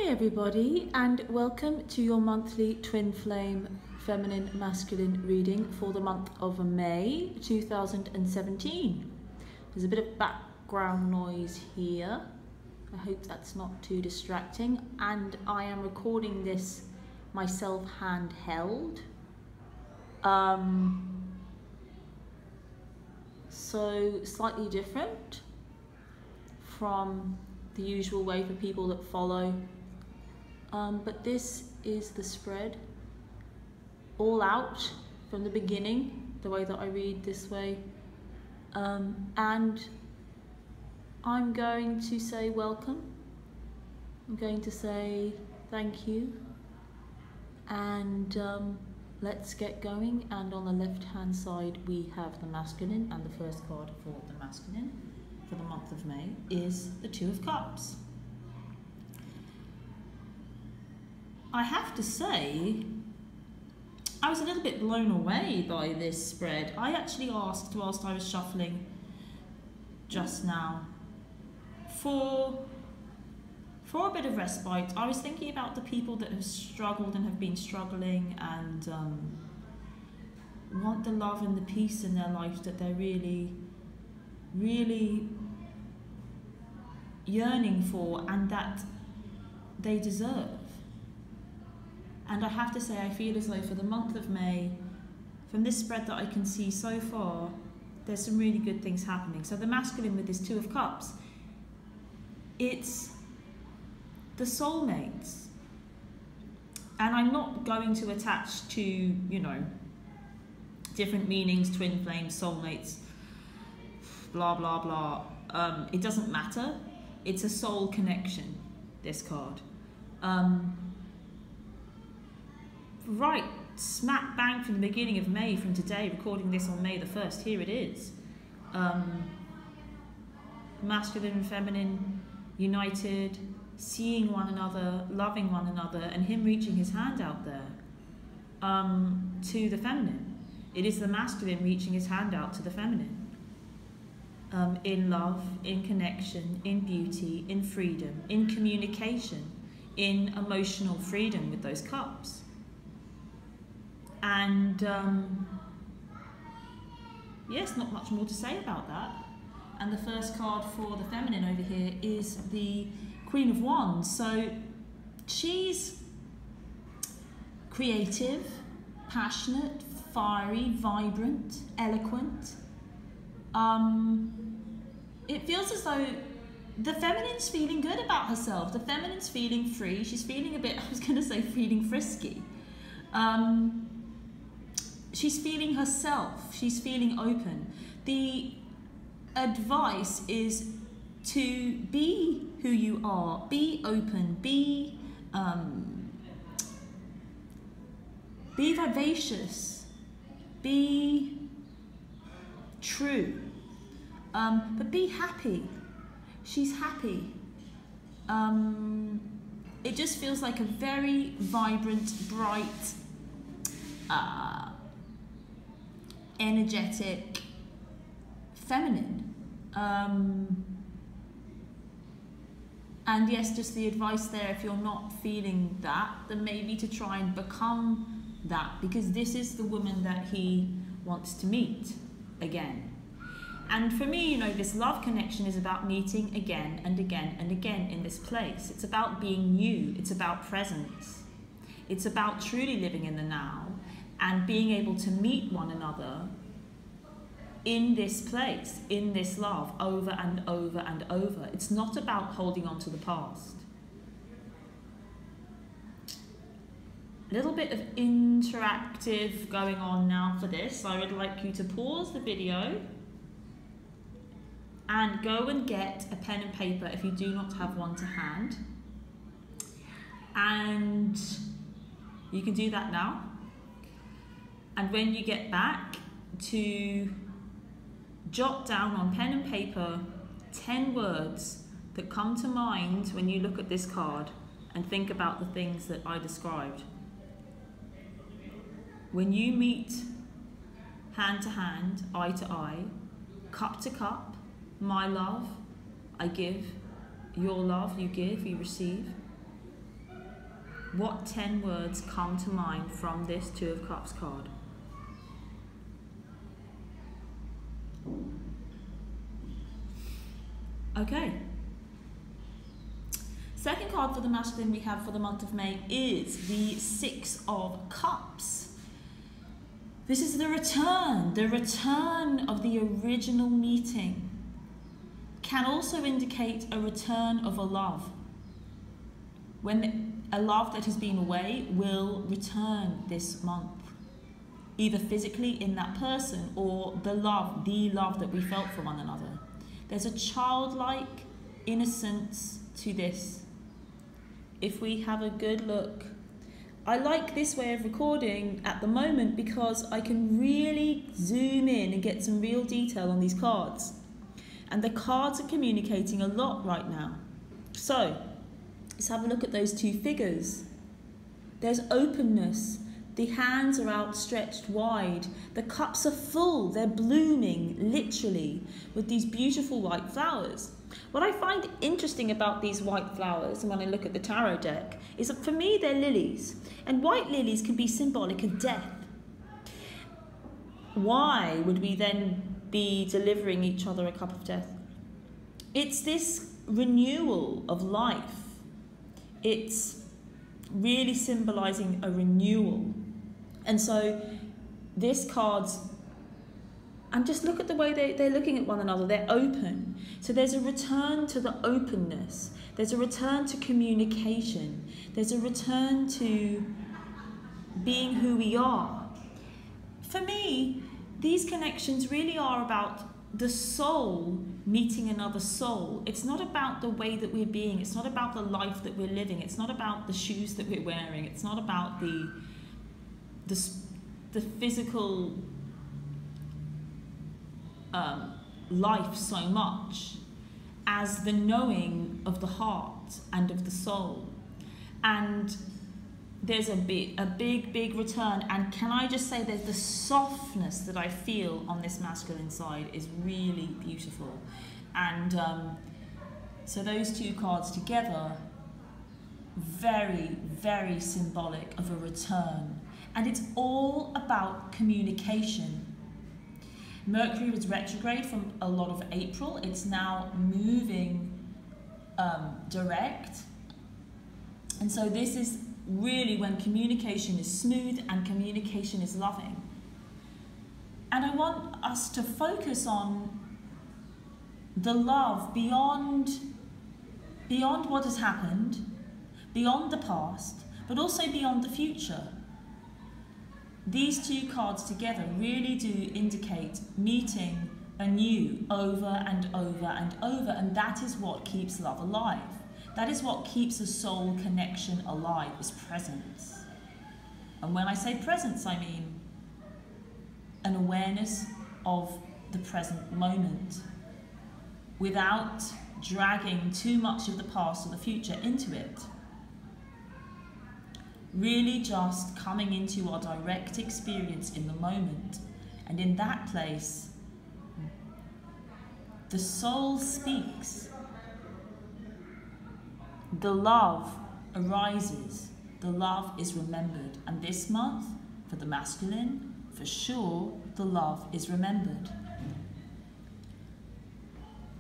Hi everybody, and welcome to your monthly twin flame feminine masculine reading for the month of May 2017. There's a bit of background noise here. I hope that's not too distracting, and I am recording this myself handheld. So slightly different from the usual way for people that follow, but this is the spread all out from the beginning, the way that I read this way, and I'm going to say welcome, I'm going to say thank you, and let's get going. And on the left hand side we have the masculine, and the first card for the masculine for the month of May is the Two of Cups. I have to say, I was a little bit blown away by this spread. I actually asked whilst I was shuffling just now for a bit of respite. I was thinking about the people that have struggled and have been struggling and want the love and the peace in their life that they're really yearning for and that they deserve. And I have to say, I feel as though for the month of May, from this spread that I can see so far, there's some really good things happening. So the masculine with this Two of Cups, it's the soulmates. And I'm not going to attach to, you know, different meanings, twin flames, soulmates, blah, blah, blah. It doesn't matter. It's a soul connection, this card. Right, smack bang from the beginning of May, from today, recording this on May the 1st, here it is. Masculine and feminine united, seeing one another, loving one another, and him reaching his hand out there to the feminine. It is the masculine reaching his hand out to the feminine. In love, in connection, in beauty, in freedom, in communication, in emotional freedom with those cups. And yes, not much more to say about that. And the first card for the feminine over here is the Queen of Wands. So she's creative, passionate, fiery, vibrant, eloquent. It feels as though the feminine's feeling good about herself. The feminine's feeling free. She's feeling a bit, I was going to say feeling frisky. She's feeling herself. She's feeling open. The advice is to be who you are. Be open. Be vivacious. Be true. But be happy. She's happy. It just feels like a very vibrant, bright, energetic, feminine. And yes, just the advice there, if you're not feeling that, then maybe to try and become that, because this is the woman that he wants to meet again. And for me, you know, this love connection is about meeting again and again and again in this place. It's about being new. It's about presence. It's about truly living in the now and being able to meet one another in this place, in this love, over and over and over. It's not about holding on to the past. A little bit of interactive going on now for this. I would like you to pause the video and go and get a pen and paper if you do not have one to hand. And you can do that now. And when you get back, to jot down on pen and paper 10 words that come to mind when you look at this card and think about the things that I described. When you meet hand to hand, eye to eye, cup to cup, my love, I give, your love, you give, you receive. What 10 words come to mind from this Two of Cups card? Okay. Second card for the masculine we have for the month of May is the Six of Cups. This is the return of the original meeting. Can also indicate a return of a love. When a love that has been away will return this month, either physically in that person or the love that we felt for one another. There's a childlike innocence to this. If we have a good look, I like this way of recording at the moment because I can really zoom in and get some real detail on these cards. And the cards are communicating a lot right now. So, let's have a look at those two figures. There's openness. The hands are outstretched wide. The cups are full. They're blooming, literally, with these beautiful white flowers. What I find interesting about these white flowers, and when I look at the tarot deck, is that for me they're lilies. And white lilies can be symbolic of death. Why would we then be delivering each other a cup of death? It's this renewal of life. It's really symbolizing a renewal. And so this card's, and just look at the way they're looking at one another. They're open. So there's a return to the openness. There's a return to communication. There's a return to being who we are. For me, these connections really are about the soul meeting another soul. It's not about the way that we're being. It's not about the life that we're living. It's not about the shoes that we're wearing. It's not about the physical life so much as the knowing of the heart and of the soul. And there's a big return. And can I just say that the softness that I feel on this masculine side is really beautiful. And so those two cards together, very, very symbolic of a return. And it's all about communication. Mercury was retrograde from a lot of April. It's now moving direct. And so this is really when communication is smooth and communication is loving. And I want us to focus on the love beyond what has happened, beyond the past, but also beyond the future. These two cards together really do indicate meeting anew over and over and over, and that is what keeps love alive. That is what keeps a soul connection alive, is presence. And when I say presence, I mean an awareness of the present moment without dragging too much of the past or the future into it. Really just coming into our direct experience in the moment. And in that place, the soul speaks. The love arises. The love is remembered. And this month, for the masculine, for sure, the love is remembered.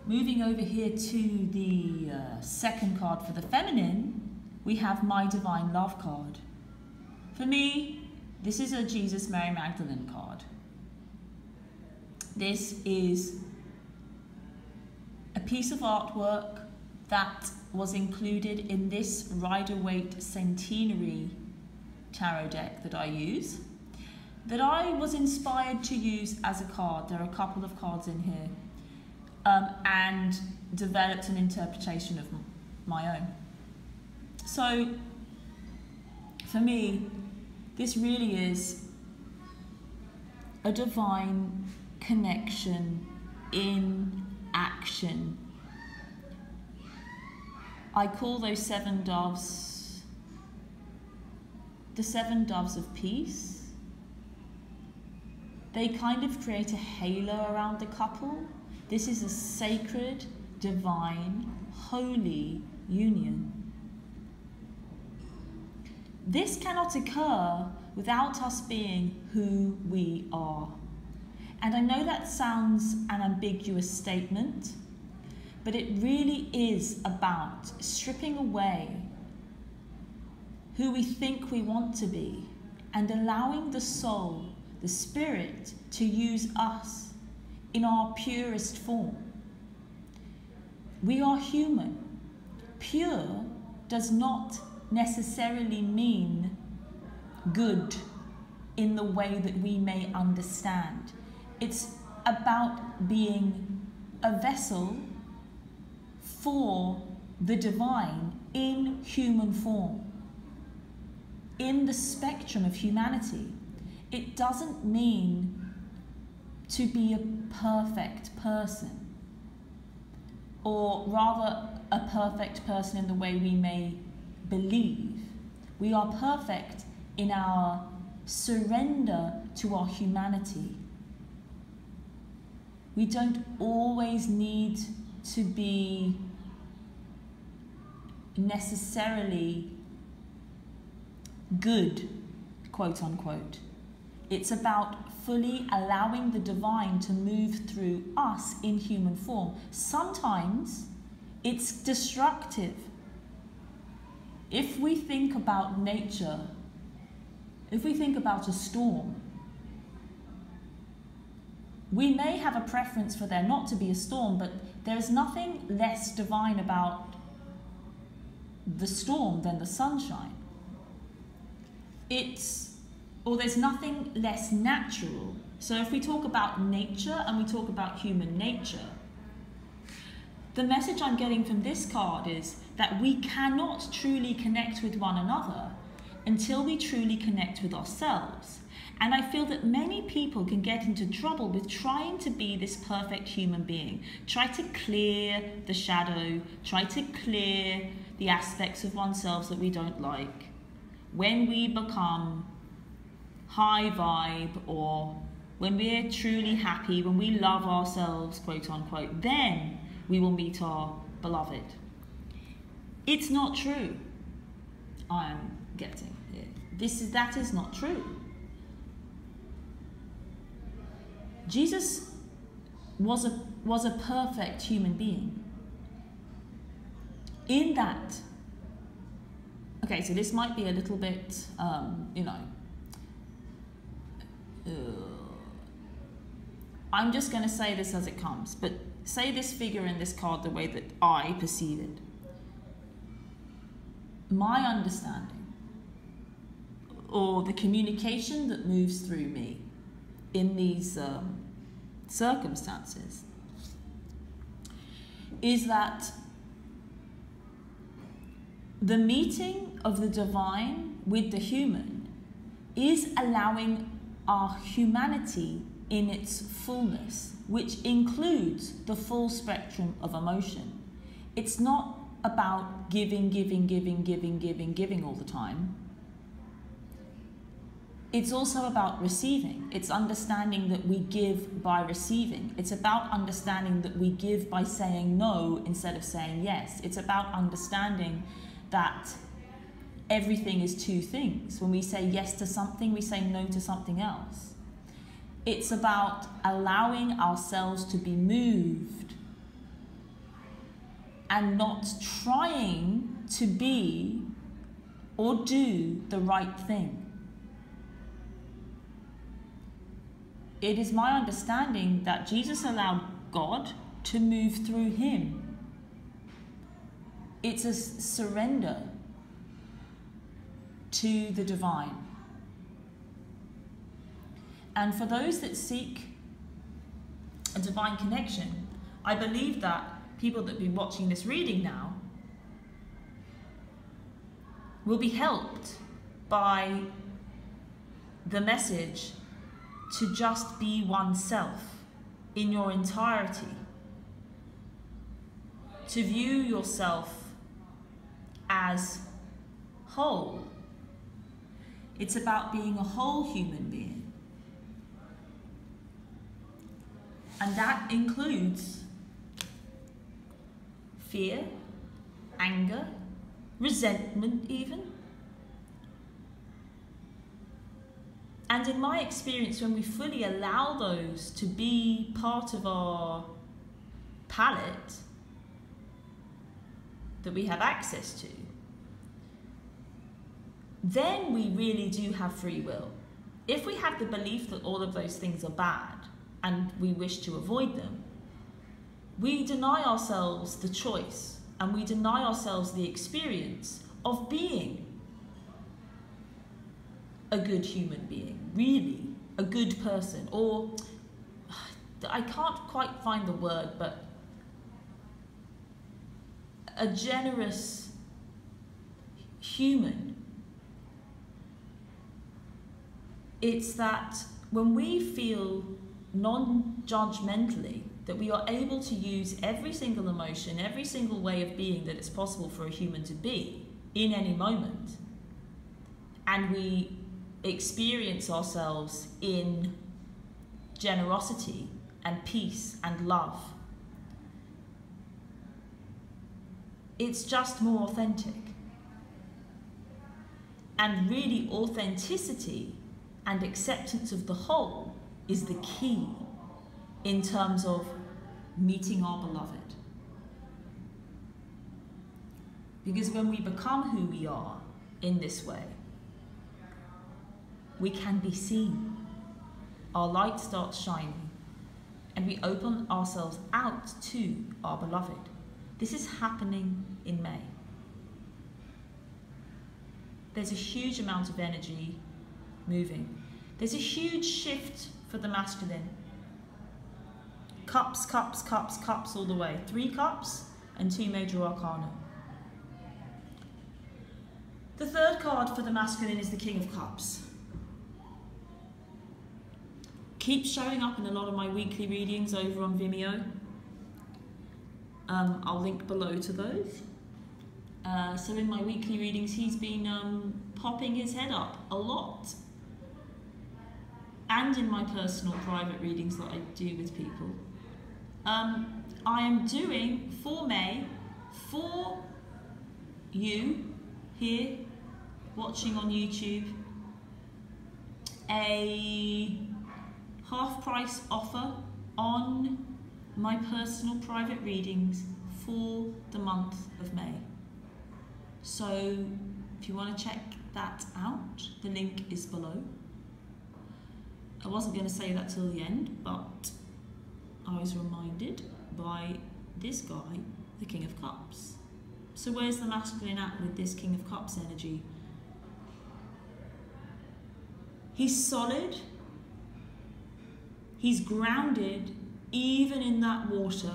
Moving over here to the second card for the feminine, we have My Divine Love card. For me, this is a Jesus Mary Magdalene card. This is a piece of artwork that was included in this Rider-Waite Centenary tarot deck that I use, that I was inspired to use as a card. There are a couple of cards in here, and developed an interpretation of my own. So, for me, this really is a divine connection in action. I call those 7 doves the 7 doves of peace. They kind of create a halo around the couple. This is a sacred, divine, holy union. this cannot occur without us being who we are. And I know that sounds an ambiguous statement, but it really is about stripping away who we think we want to be and allowing the soul, the spirit, to use us in our purest form. We are human. Pure does not necessarily mean good in the way that we may understand. It's about being a vessel for the divine in human form, in the spectrum of humanity. It doesn't mean to be a perfect person, or rather a perfect person in the way we may believe. We are perfect in our surrender to our humanity. We don't always need to be necessarily good, quote unquote. It's about fully allowing the divine to move through us in human form. Sometimes it's destructive. If we think about nature, if we think about a storm, we may have a preference for there not to be a storm, but there's nothing less divine about the storm than the sunshine. There's nothing less natural. So if we talk about nature and we talk about human nature, the message I'm getting from this card is that we cannot truly connect with one another until we truly connect with ourselves. And I feel that many people can get into trouble with trying to be this perfect human being. Try to clear the shadow, try to clear the aspects of oneself that we don't like. When we become high vibe, or when we're truly happy, when we love ourselves, quote unquote, then we will meet our beloved. It's not true. I am getting it. That is not true. Jesus was a perfect human being. In that, okay, so this might be a little bit, I'm just going to say this as it comes, but say this figure in this card the way that I perceive it. My understanding, or the communication that moves through me in these circumstances, is that the meeting of the divine with the human is allowing our humanity in its fullness, which includes the full spectrum of emotion. It's not about giving all the time. It's also about receiving. It's understanding that we give by receiving. It's about understanding that we give by saying no instead of saying yes. It's about understanding that everything is two things. When we say yes to something, we say no to something else. It's about allowing ourselves to be moved and not trying to be or do the right thing. It is my understanding that Jesus allowed God to move through him. It's a surrender to the divine. And for those that seek a divine connection, I believe that people that have been watching this reading now will be helped by the message to just be oneself in your entirety, to view yourself as whole. It's about being a whole human being. And that includes fear, anger, resentment even, And in my experience, when we fully allow those to be part of our palette that we have access to, then we really do have free will. If we have the belief that all of those things are bad and we wish to avoid them, we deny ourselves the choice and we deny ourselves the experience of being a good human being, really, a good person, or I can't quite find the word, but a generous human. It's that when we feel non-judgmentally, that we are able to use every single emotion, every single way of being that it's possible for a human to be in any moment, and we experience ourselves in generosity and peace and love, it's just more authentic. And really, authenticity and acceptance of the whole is the key in terms of meeting our beloved. Because when we become who we are in this way, we can be seen. Our light starts shining and we open ourselves out to our beloved. This is happening in May. There's a huge amount of energy moving. There's a huge shift for the masculine. Cups, cups, cups, cups all the way. 3 cups and 2 major arcana. The third card for the masculine is the King of Cups. Keeps showing up in a lot of my weekly readings over on Vimeo. I'll link below to those. So in my weekly readings, he's been popping his head up a lot. And in my personal private readings that I do with people. I am doing for May, for you here watching on YouTube, a half-price offer on my personal private readings for the month of May. So if you want to check that out, the link is below. I wasn't going to say that till the end, but I was reminded by this guy, the King of Cups. So where's the masculine at with this King of Cups energy? He's solid. He's grounded, even in that water.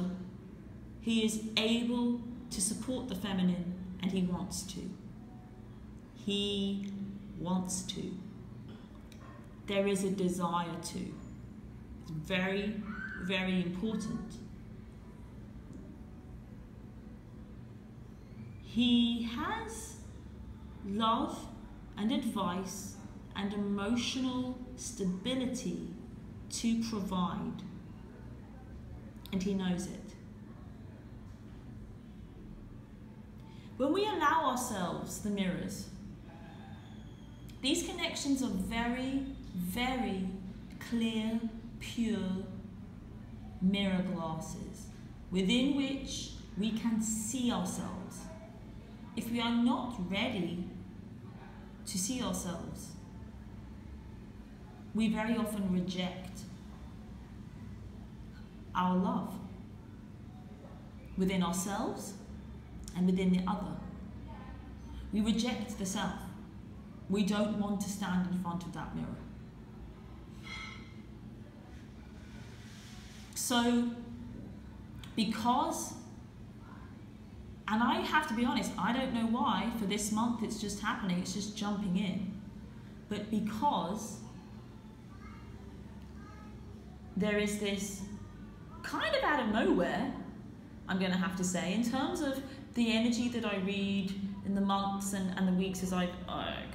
He is able to support the feminine, and he wants to. He wants to. There is a desire to. It's very, very important. He has love and advice and emotional stability to provide, and he knows it. When we allow ourselves the mirrors, these connections are very, very clear, pure mirror glasses within which we can see ourselves. If we are not ready to see ourselves, we very often reject our love within ourselves and within the other. We reject the self. We don't want to stand in front of that mirror. So, because, and I have to be honest, I don't know why, for this month it's just happening, it's just jumping in. But because there is this kind of out of nowhere, I'm going to have to say, in terms of the energy that I read in the months and the weeks, as I've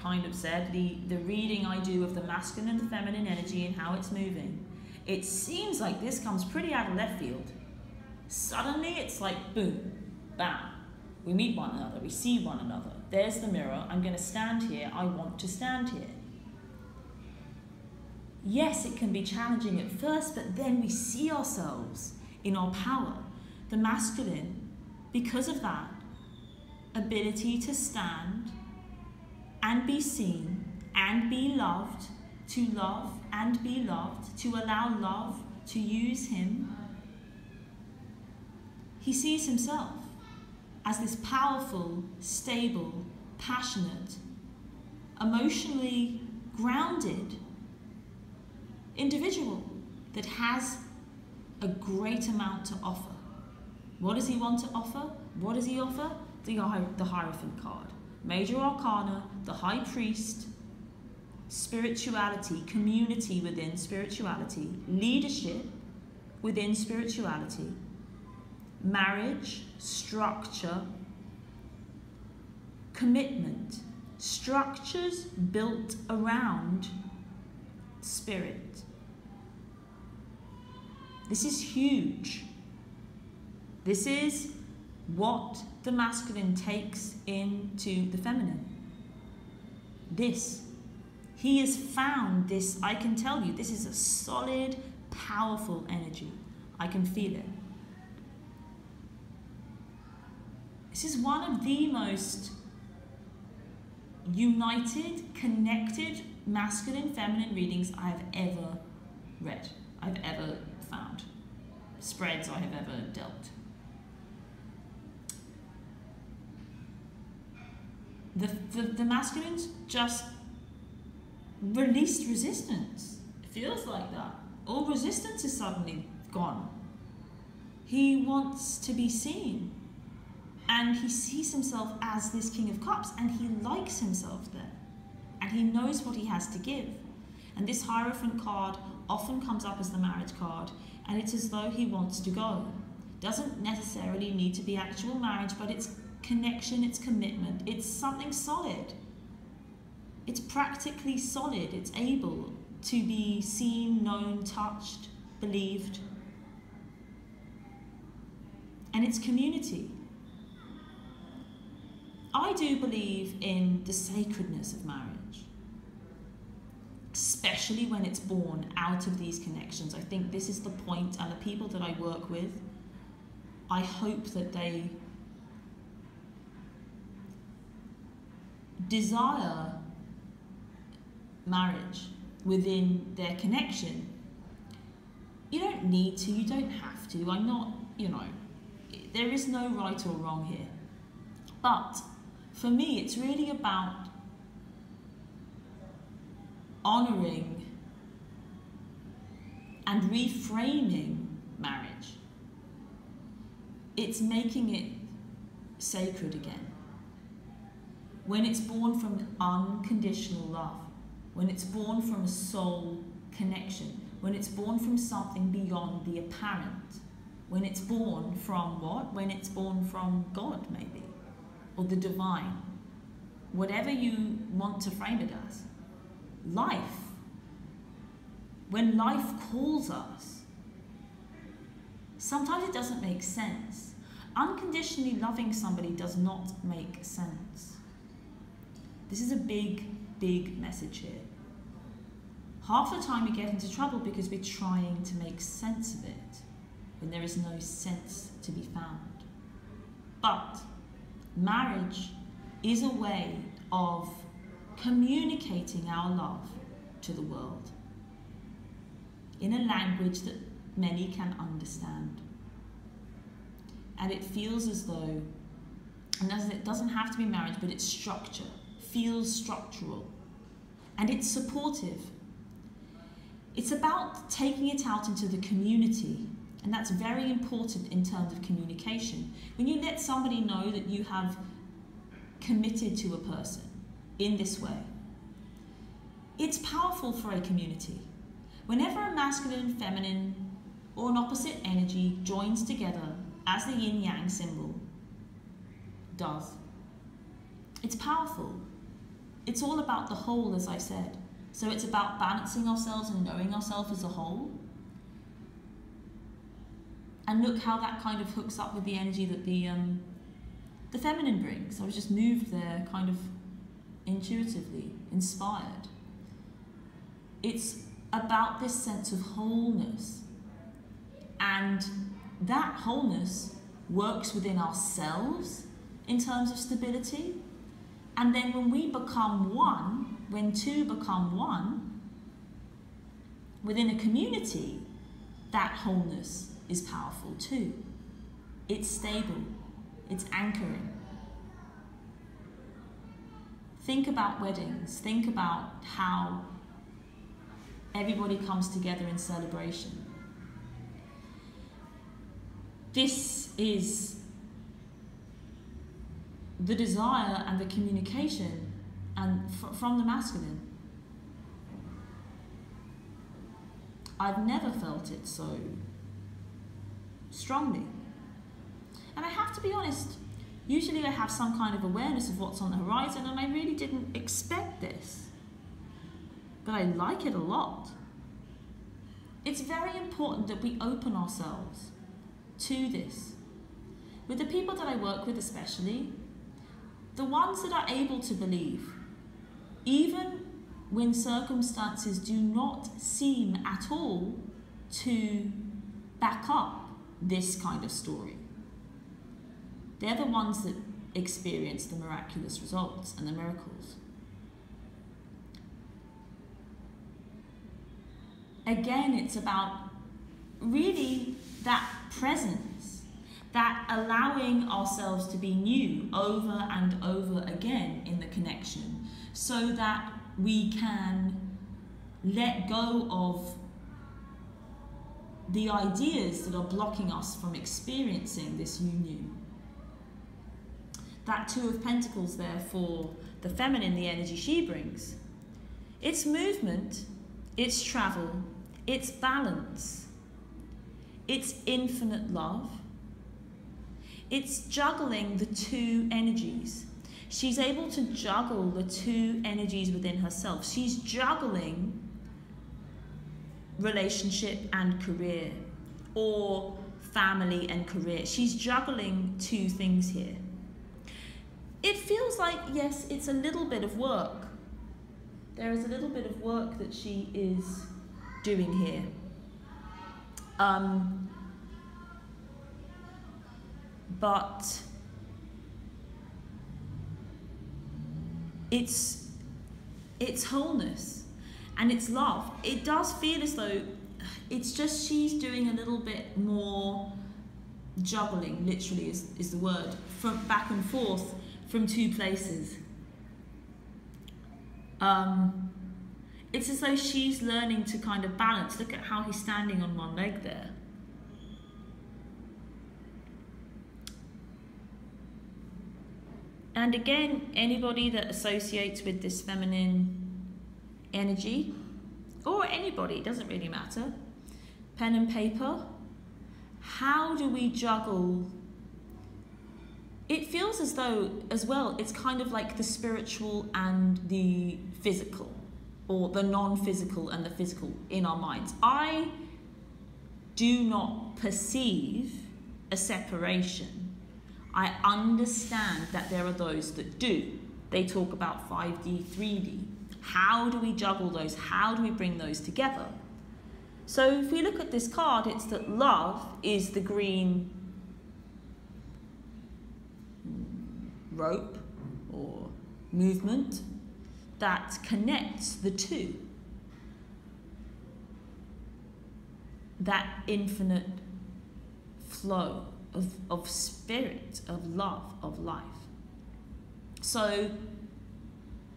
kind of said, the reading I do of the masculine and the feminine energy and how it's moving, it seems like this comes pretty out of left field. Suddenly it's like boom, bam, we meet one another, we see one another, there's the mirror, I'm going to stand here, I want to stand here. Yes, it can be challenging at first, but then we see ourselves in our power. The masculine, because of that ability to stand and be seen and be loved, to love and be loved, to allow love to use him, he sees himself as this powerful, stable, passionate, emotionally grounded individual that has a great amount to offer. What does he want to offer? What does he offer? The Hierophant card. Major Arcana, the High Priest, spirituality, community within spirituality, leadership within spirituality, marriage, structure, commitment, structures built around spirit. This is huge. This is what the masculine takes into the feminine. He has found this. I can tell you, this is a solid, powerful energy. I can feel it. This is one of the most united, connected, masculine, feminine readings I have ever read, I've ever found, spreads I have ever dealt. The masculines just released resistance. It feels like that. All resistance is suddenly gone. He wants to be seen. And he sees himself as this King of Cups, and he likes himself there. And he knows what he has to give. And this Hierophant card often comes up as the marriage card, and it's as though he wants to go. Doesn't necessarily need to be actual marriage, but it's connection, it's commitment, it's something solid. It's practically solid. It's able to be seen, known, touched, believed. And it's community. I do believe in the sacredness of marriage, especially when it's born out of these connections. I think this is the point, and the people that I work with, I hope that they desire marriage within their connection. You don't need to, you don't have to. I'm not, there is no right or wrong here. But for me, it's really about honouring and reframing marriage. It's making it sacred again. When it's born from unconditional love, when it's born from a soul connection, when it's born from something beyond the apparent, when it's born from what? When it's born from God, maybe, or the divine, whatever you want to frame it as. Life. When life calls us, sometimes it doesn't make sense. Unconditionally loving somebody does not make sense. This is a big, big message here. Half the time we get into trouble because we're trying to make sense of it when there is no sense to be found. But marriage is a way of communicating our love to the world in a language that many can understand. And it feels as though, and it doesn't have to be marriage, but it's structure, feels structural, and it's supportive. It's about taking it out into the community, and that's very important in terms of communication. When you let somebody know that you have committed to a person in this way, it's powerful for a community. Whenever a masculine, feminine, or an opposite energy joins together, as the yin-yang symbol does, it's powerful. It's all about the whole, as I said. So it's about balancing ourselves and knowing ourselves as a whole. And look how that kind of hooks up with the energy that the feminine brings. I was just moved there kind of intuitively, inspired. It's about this sense of wholeness. And that wholeness works within ourselves in terms of stability. And then when we become one, when two become one, within a community, that wholeness is powerful too. It's stable, it's anchoring. Think about weddings, think about how everybody comes together in celebration. This is the desire and the communication and from the masculine. I've never felt it so strongly. And I have to be honest, usually I have some kind of awareness of what's on the horizon, and I really didn't expect this. But I like it a lot. It's very important that we open ourselves to this. With the people that I work with especially, the ones that are able to believe, even when circumstances do not seem at all to back up this kind of story, they're the ones that experience the miraculous results and the miracles. Again, it's about really that presence, that allowing ourselves to be new over and over again in the connection, so that we can let go of the ideas that are blocking us from experiencing this union. That Two of Pentacles there for the feminine, the energy she brings. It's movement, it's travel, it's balance, it's infinite love, it's juggling the two energies. She's able to juggle the two energies within herself. She's juggling relationship and career, or family and career. She's juggling two things here. It feels like, yes, it's a little bit of work. There is a little bit of work that she is doing here. But it's wholeness and it's love. It does feel as though it's just she's doing a little bit more juggling, literally is the word, from back and forth from two places. It's as though she's learning to kind of balance. Look at how he's standing on one leg there. And again, anybody that associates with this feminine energy, or anybody, it doesn't really matter, pen and paper, how do we juggle? It feels as though, as well, it's kind of like the spiritual and the physical, or the non-physical and the physical in our minds. I do not perceive a separation. I understand that there are those that do. They talk about 5D, 3D. How do we juggle those? How do we bring those together? So if we look at this card, it's that love is the green rope or movement that connects the two. That infinite flow of spirit, of love, of life. So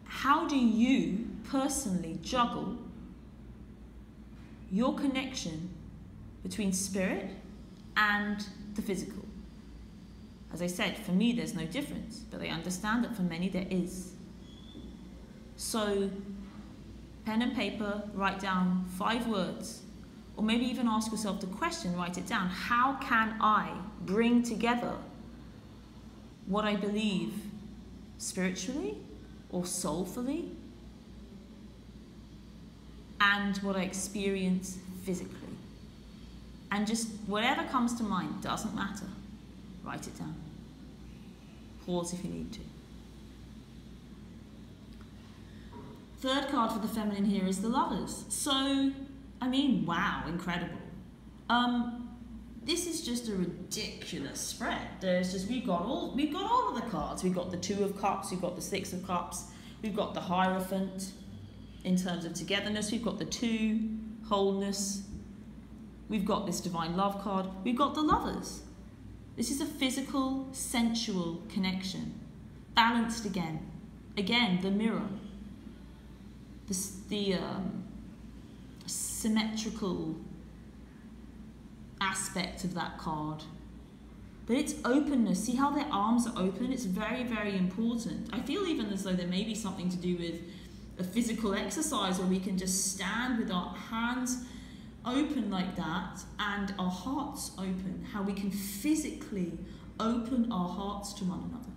how do you personally juggle your connection between spirit and the physical? As I said, for me there's no difference, but I understand that for many there is. So pen and paper, write down 5 words, or maybe even ask yourself the question, write it down. How can I bring together what I believe spiritually or soulfully and what I experience physically? And just whatever comes to mind, doesn't matter. Write it down. Pause if you need to. Third card for the feminine here is the Lovers. So I mean, wow, incredible. This is just a ridiculous spread. We've got all of the cards. We've got the Two of Cups, we've got the Six of Cups, we've got the Hierophant in terms of togetherness, we've got the Two, wholeness, we've got this Divine Love card, we've got the Lovers. This is a physical, sensual connection. Balanced again. Again, the Mirror. The symmetrical aspect of that card. But it's openness. See how their arms are open? It's very, very important. I feel even as though there may be something to do with a physical exercise where we can just stand with our hands open like that and our hearts open. How we can physically open our hearts to one another.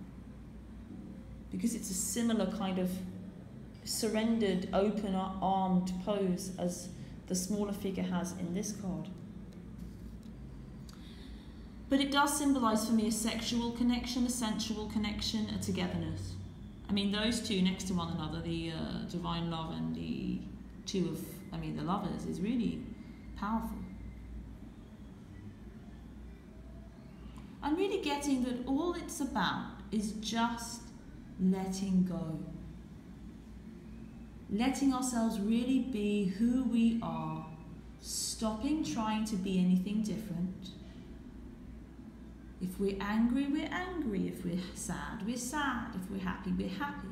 Because it's a similar kind of surrendered, open-armed pose as the smaller figure has in this card. But it does symbolise for me a sexual connection, a sensual connection, a togetherness. I mean, those two next to one another, the Divine Love and the the Lovers, is really powerful. I'm really getting that all it's about is just letting go. Letting ourselves really be who we are, stopping trying to be anything different. If we're angry, we're angry. If we're sad, we're sad. If we're happy, we're happy.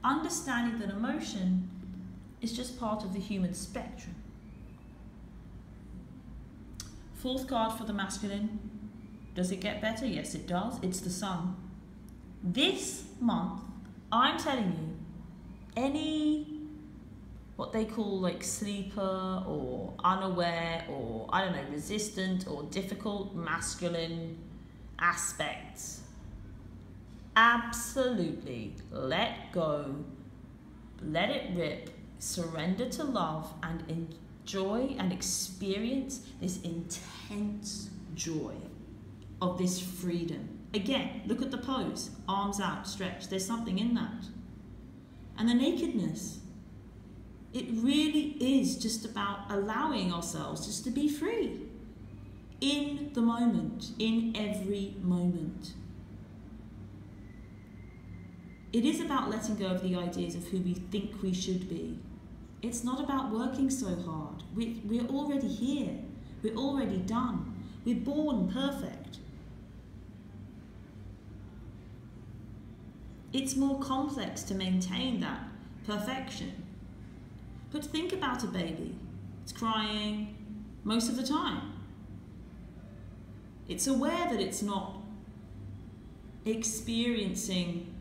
Understanding that emotion is just part of the human spectrum. Fourth card for the masculine. Does it get better? Yes, it does. It's the Sun. This month, I'm telling you, any what they call like sleeper or unaware or, I don't know, resistant or difficult masculine aspects, absolutely let go, let it rip, surrender to love and enjoy and experience this intense joy of this freedom. Again, look at the pose, arms out, stretched. There's something in that. And the nakedness. It really is just about allowing ourselves just to be free. In the moment, in every moment. It is about letting go of the ideas of who we think we should be. It's not about working so hard. We're already here. We're already done. We're born perfect. It's more complex to maintain that perfection. But think about a baby. It's crying most of the time. It's aware that it's not experiencing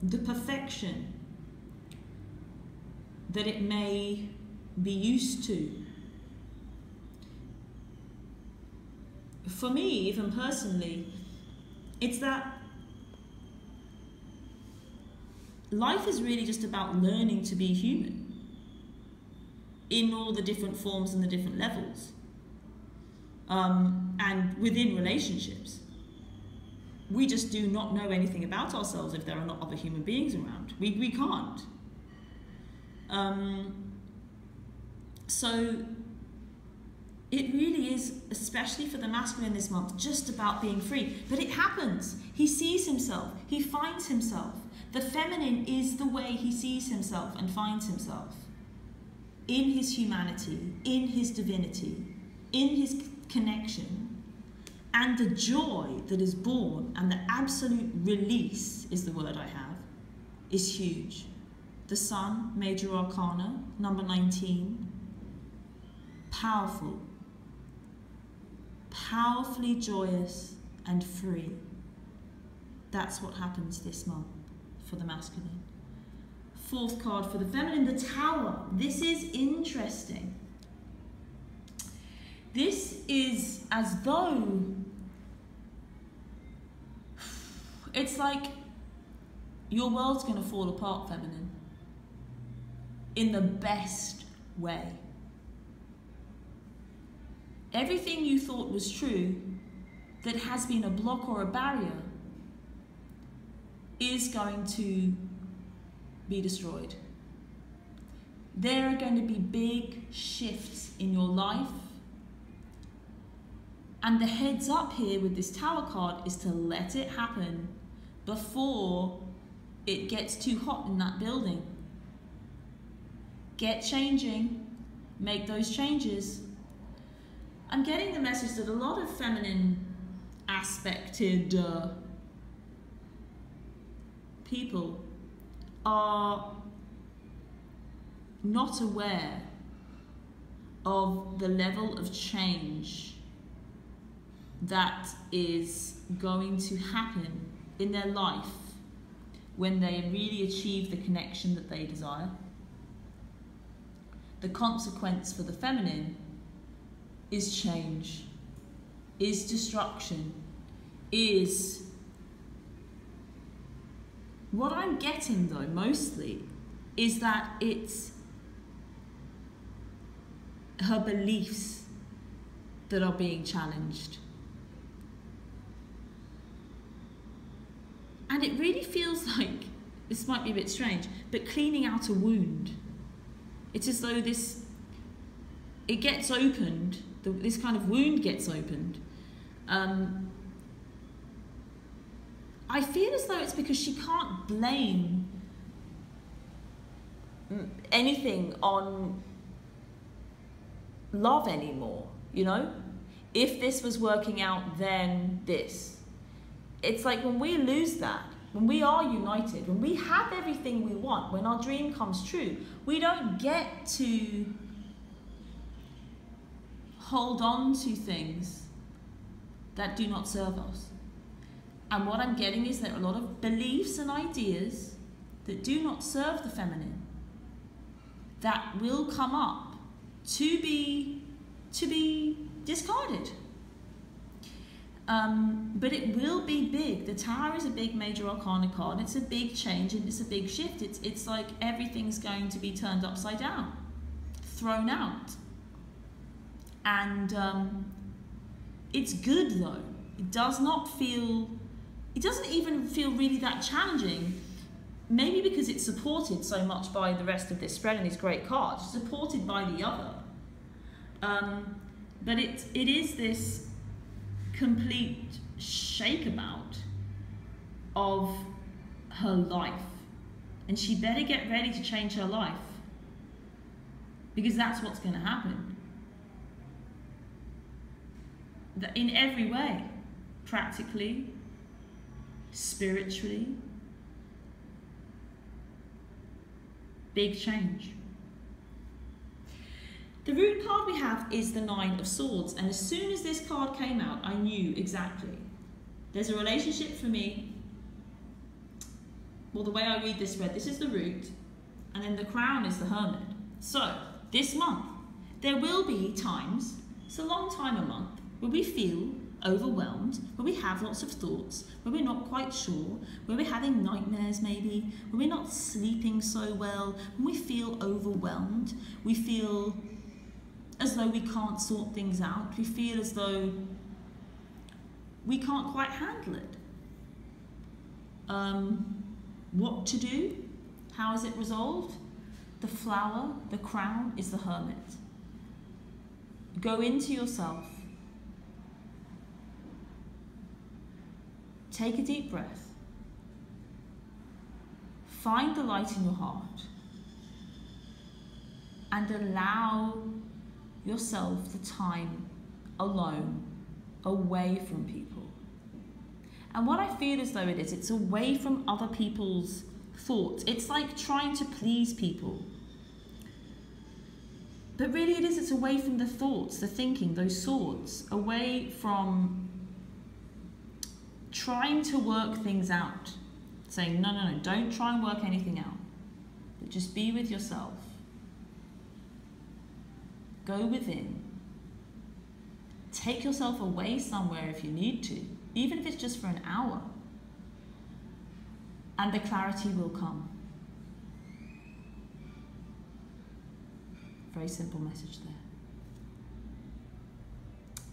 the perfection that it may be used to. For me, even personally, it's that life is really just about learning to be human in all the different forms and the different levels. And within relationships, we just do not know anything about ourselves if there are not other human beings around. We can't. So it really is, especially for the masculine this month, just about being free. But it happens. He sees himself. He finds himself. The feminine is the way he sees himself and finds himself. In his humanity, in his divinity, in his connection, and the joy that is born and the absolute release is the word I have, is huge. The Sun, Major Arcana, number 19. Powerful. Powerfully joyous and free. That's what happens this month for the masculine. Fourth card for the feminine, the Tower. This is interesting. This is as though it's like your world's going to fall apart, feminine, in the best way. Everything you thought was true that has been a block or a barrier is going to be destroyed. There are going to be big shifts in your life. And the heads up here with this Tower card is to let it happen before it gets too hot in that building. Get changing, make those changes. I'm getting the message that a lot of feminine aspected people are not aware of the level of change that is going to happen in their life when they really achieve the connection that they desire. The consequence for the feminine is change, is destruction, is... What I'm getting though, mostly, is that it's her beliefs that are being challenged. And it really feels like, this might be a bit strange, but cleaning out a wound. It's as though it gets opened, this kind of wound gets opened. I feel as though it's because she can't blame anything on love anymore, you know? If this was working out, then this. It's like when we lose that, when we are united, when we have everything we want, when our dream comes true, we don't get to hold on to things that do not serve us. And what I'm getting is there are a lot of beliefs and ideas that do not serve the feminine that will come up to be discarded. But it will be big. The Tower is a big major arcana card. It's a big change and it's a big shift. It's like everything's going to be turned upside down, thrown out. And it's good though. It doesn't even feel really that challenging. Maybe because it's supported so much by the rest of this spread and these great cards, supported by the other. But it is this complete shakeabout of her life. And she better get ready to change her life, because that's what's going to happen. In every way, practically, spiritually, big change. The root card we have is the Nine of Swords, and as soon as this card came out, I knew exactly. There's a relationship for me. Well, the way I read this spread, this is the root, and then the crown is the Hermit. So, this month, there will be times, it's a long time a month, where we feel overwhelmed, where we have lots of thoughts, where we're not quite sure, where we're having nightmares maybe, where we're not sleeping so well, when we feel overwhelmed, we feel as though we can't sort things out, we feel as though we can't quite handle it. What to do? How is it resolved? The flower, the crown, is the Hermit. Go into yourself. Take a deep breath. Find the light in your heart. And allow yourself the time alone, away from people. And what I feel as though it's away from other people's thoughts. It's like trying to please people. But really it's away from the thoughts, the thinking, those swords, away from trying to work things out. Saying, no, don't try and work anything out. But just be with yourself. Go within. Take yourself away somewhere if you need to, even if it's just for an hour. And the clarity will come. Very simple message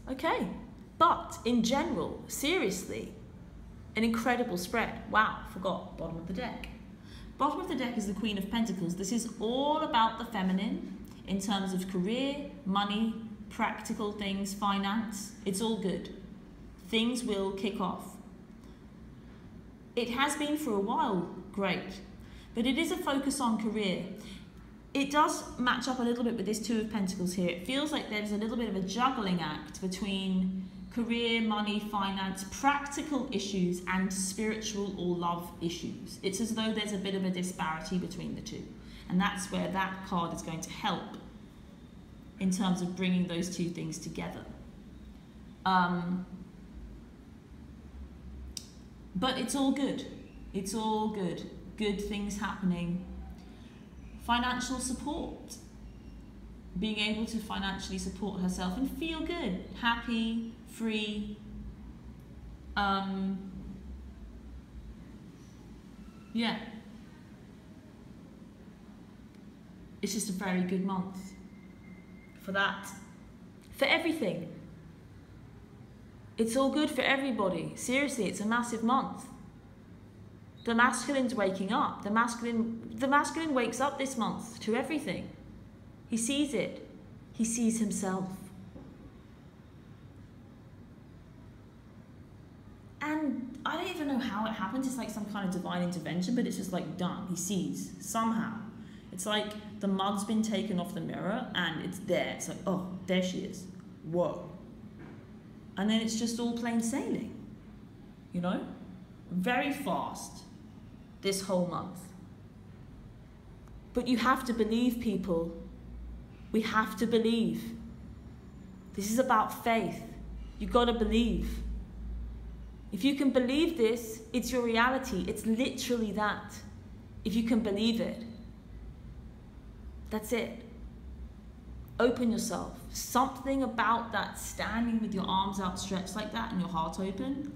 there. Okay, but in general, seriously, an incredible spread. Wow, forgot, bottom of the deck. Bottom of the deck is the Queen of Pentacles. This is all about the feminine in terms of career, money, practical things, finance. It's all good. Things will kick off. It has been for a while, great. But it is a focus on career. It does match up a little bit with this Two of Pentacles here. It feels like there's a little bit of a juggling act between career, money, finance, practical issues, and spiritual or love issues. It's as though there's a bit of a disparity between the two. And that's where that card is going to help in terms of bringing those two things together. But it's all good. It's all good. Good things happening. Financial support. Being able to financially support herself and feel good, happy, free. Yeah. It's just a very good month for that. For everything. It's all good for everybody. Seriously, it's a massive month. The masculine's waking up. The masculine wakes up this month to everything. He sees it. He sees himself. And I don't even know how it happens. It's like some kind of divine intervention, but it's just like done. He sees somehow. It's like the mug's been taken off the mirror and it's there. It's like, oh, there she is. Whoa. And then it's just all plain sailing. You know? Very fast. This whole month. But you have to believe, people. We have to believe. This is about faith. You've got to believe. If you can believe this, it's your reality. It's literally that. If you can believe it. That's it. Open yourself. Something about that, standing with your arms outstretched like that and your heart open.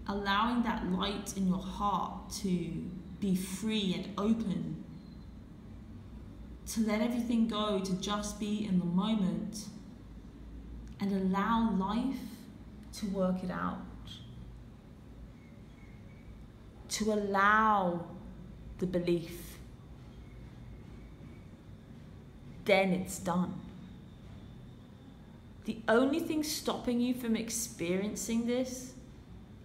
Allowing that light in your heart to be free and open. To let everything go, to just be in the moment. And allow life to work it out. To allow the belief. Then it's done. The only thing stopping you from experiencing this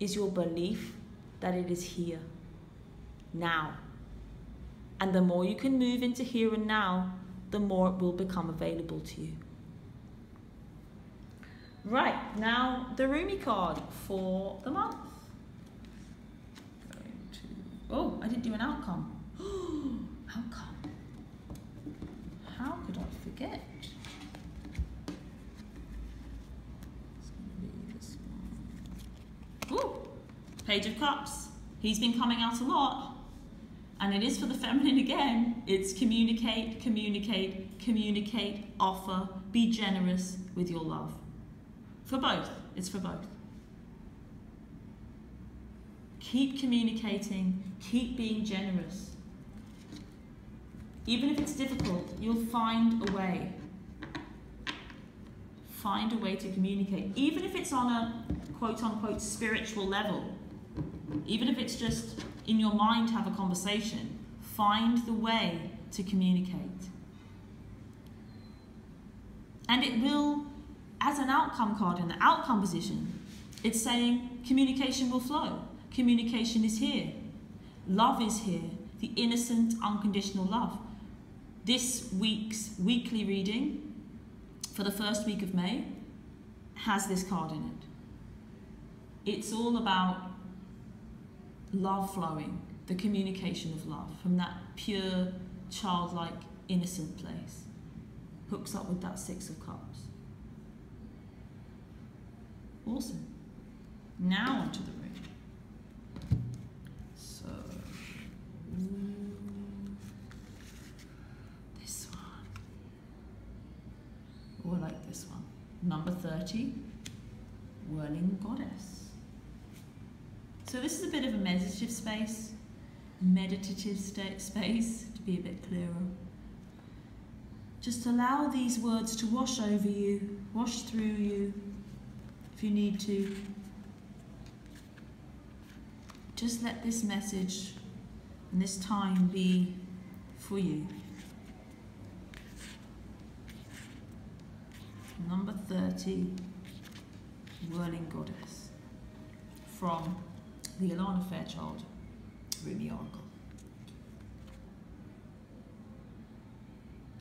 is your belief that it is here, now. And the more you can move into here and now, the more it will become available to you. Right, now the Rumi card for the month. Oh, I didn't do an outcome. Outcome. How could I forget? It's going to be this one. Ooh, Page of Cups. He's been coming out a lot. And it is for the feminine again. It's communicate, communicate, communicate, offer, be generous with your love. For both. It's for both. Keep communicating, keep being generous. Even if it's difficult, you'll find a way. Find a way to communicate. Even if it's on a quote-unquote spiritual level. Even if it's just in your mind have a conversation. Find the way to communicate. And it will, as an outcome card in the outcome position, it's saying communication will flow. Communication is here. Love is here. The innocent, unconditional love. This week's weekly reading for the first week of May has this card in it. It's all about love flowing, the communication of love from that pure, childlike, innocent place. Hooks up with that Six of Cups. Awesome. Now onto the ring. So, this one. Oh, I like this one. Number 30, Whirling Goddess. So this is a bit of a meditative space, space, to be a bit clearer. Just allow these words to wash over you, wash through you, if you need to. Just let this message and this time be for you. Number 30, Whirling Goddess, from the Alana Fairchild Rumi Oracle.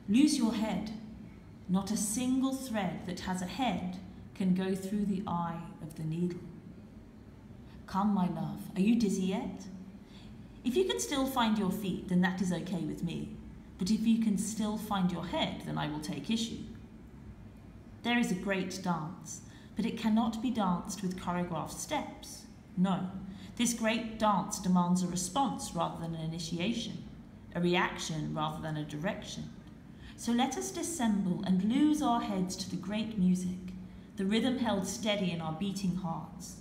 Lose your head. Not a single thread that has a head can go through the eye of the needle. Come, my love, are you dizzy yet? If you can still find your feet, then that is okay with me. But if you can still find your head, then I will take issue. There is a great dance, but it cannot be danced with choreographed steps. No, this great dance demands a response rather than an initiation, a reaction rather than a direction. So let us dissemble and lose our heads to the great music, the rhythm held steady in our beating hearts.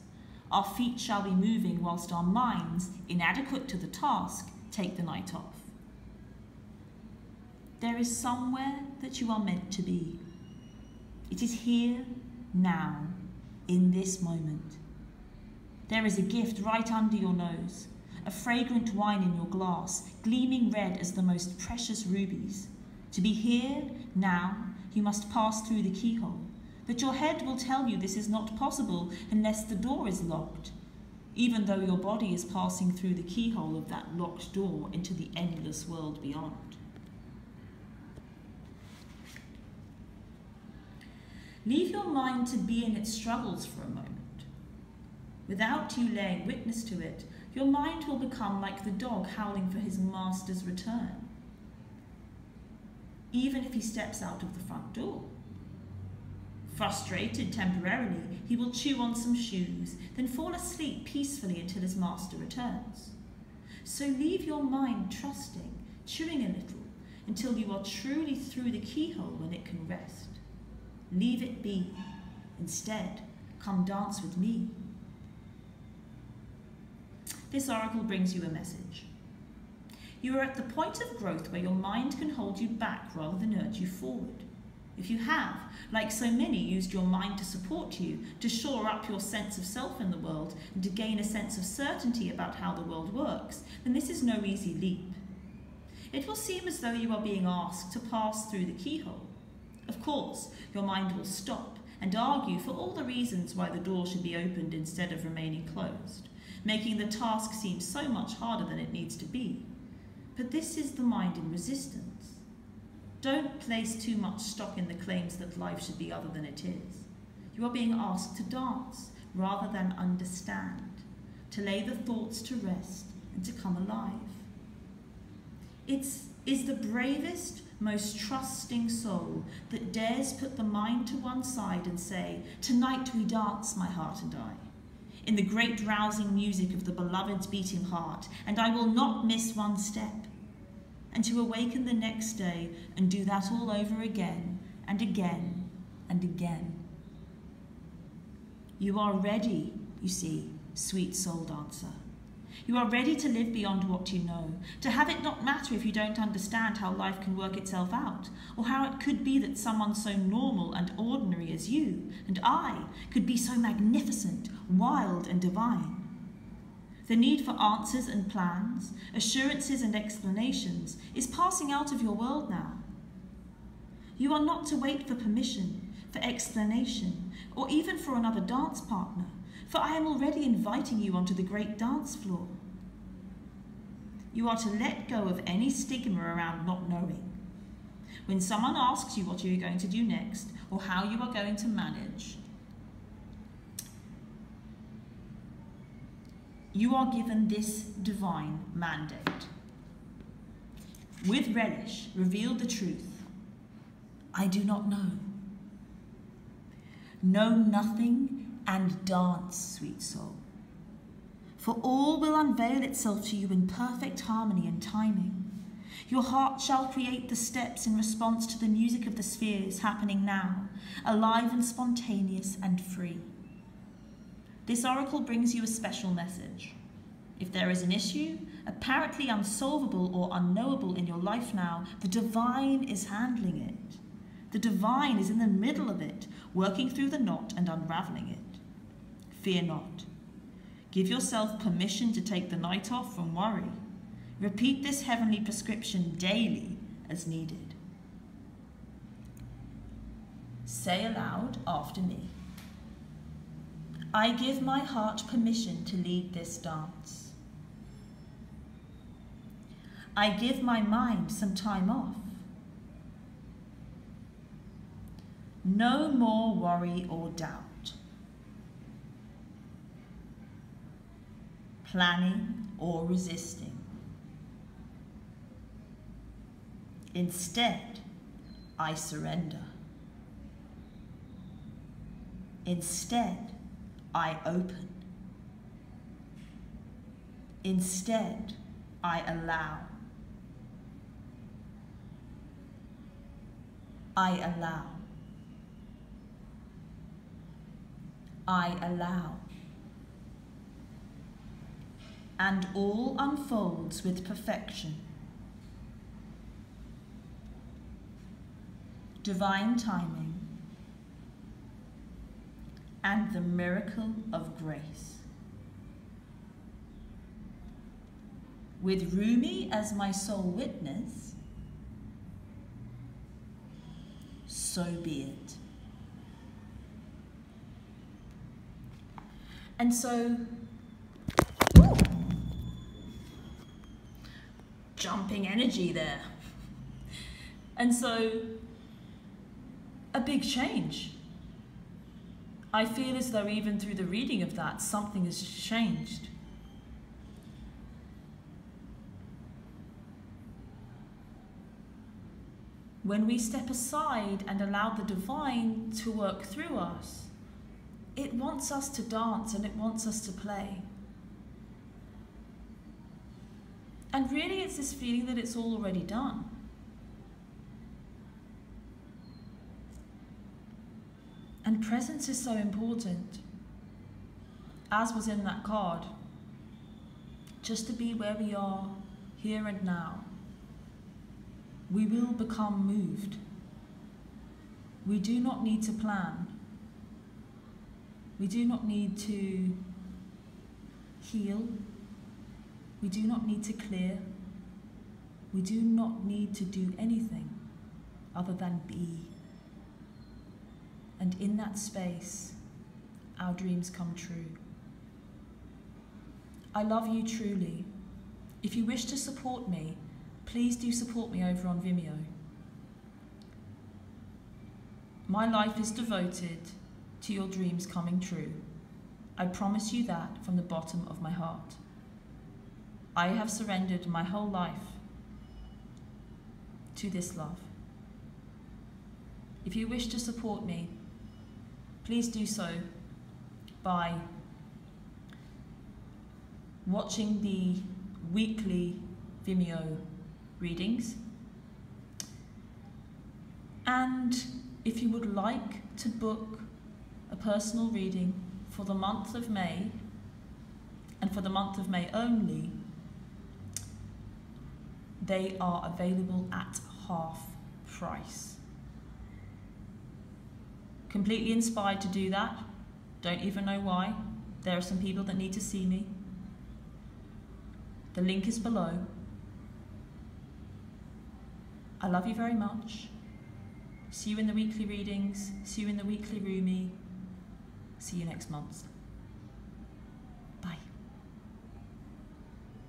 Our feet shall be moving whilst our minds, inadequate to the task, take the night off. There is somewhere that you are meant to be. It is here, now, in this moment. There is a gift right under your nose, a fragrant wine in your glass, gleaming red as the most precious rubies. To be here, now, you must pass through the keyhole. But your head will tell you this is not possible unless the door is locked, even though your body is passing through the keyhole of that locked door into the endless world beyond. Leave your mind to be in its struggles for a moment. Without you laying witness to it, your mind will become like the dog howling for his master's return, even if he steps out of the front door. Frustrated temporarily, he will chew on some shoes, then fall asleep peacefully until his master returns. So leave your mind trusting, chewing a little, until you are truly through the keyhole when it can rest. Leave it be. Instead, come dance with me. This oracle brings you a message. You are at the point of growth where your mind can hold you back rather than urge you forward. If you have, like so many, used your mind to support you, to shore up your sense of self in the world, and to gain a sense of certainty about how the world works, then this is no easy leap. It will seem as though you are being asked to pass through the keyhole. Of course, your mind will stop and argue for all the reasons why the door should be opened instead of remaining closed, making the task seem so much harder than it needs to be. But this is the mind in resistance. Don't place too much stock in the claims that life should be other than it is. You are being asked to dance rather than understand, to lay the thoughts to rest and to come alive. It is the bravest, most trusting soul that dares put the mind to one side and say, "Tonight we dance, my heart and I, in the great rousing music of the beloved's beating heart, and I will not miss one step," and to awaken the next day and do that all over again and again and again. You are ready, you see, sweet soul dancer. You are ready to live beyond what you know, to have it not matter if you don't understand how life can work itself out, or how it could be that someone so normal and ordinary as you and I could be so magnificent, wild and divine. The need for answers and plans, assurances and explanations is passing out of your world now. You are not to wait for permission, for explanation, or even for another dance partner, for I am already inviting you onto the great dance floor. You are to let go of any stigma around not knowing. When someone asks you what you are going to do next, or how you are going to manage, you are given this divine mandate. With relish, reveal the truth. I do not know. Know nothing and dance, sweet soul. For all will unveil itself to you in perfect harmony and timing. Your heart shall create the steps in response to the music of the spheres happening now, alive and spontaneous and free. This oracle brings you a special message. If there is an issue, apparently unsolvable or unknowable in your life now, the divine is handling it. The divine is in the middle of it, working through the knot and unraveling it. Fear not. Give yourself permission to take the night off from worry. Repeat this heavenly prescription daily as needed. Say aloud after me. I give my heart permission to lead this dance. I give my mind some time off. No more worry or doubt, planning or resisting. Instead, I surrender. Instead, I open. Instead, I allow. I allow. I allow. And all unfolds with perfection. Divine timing and the miracle of grace. With Rumi as my sole witness, so be it. And so, jumping energy there. And so, a big change. I feel as though even through the reading of that, something has changed. When we step aside and allow the divine to work through us, it wants us to dance and it wants us to play. And really it's this feeling that it's all already done. And presence is so important, as was in that card, just to be where we are, here and now. We will become moved. We do not need to plan. We do not need to heal. We do not need to clear. We do not need to do anything other than be. And in that space, our dreams come true. I love you truly. If you wish to support me, please do support me over on Vimeo. My life is devoted to your dreams coming true. I promise you that from the bottom of my heart. I have surrendered my whole life to this love. If you wish to support me, please do so by watching the weekly Vimeo readings. And if you would like to book a personal reading for the month of May, and for the month of May only, they are available at half price. Completely inspired to do that. Don't even know why. There are some people that need to see me. The link is below. I love you very much. See you in the weekly readings. See you in the weekly Rumi. See you next month.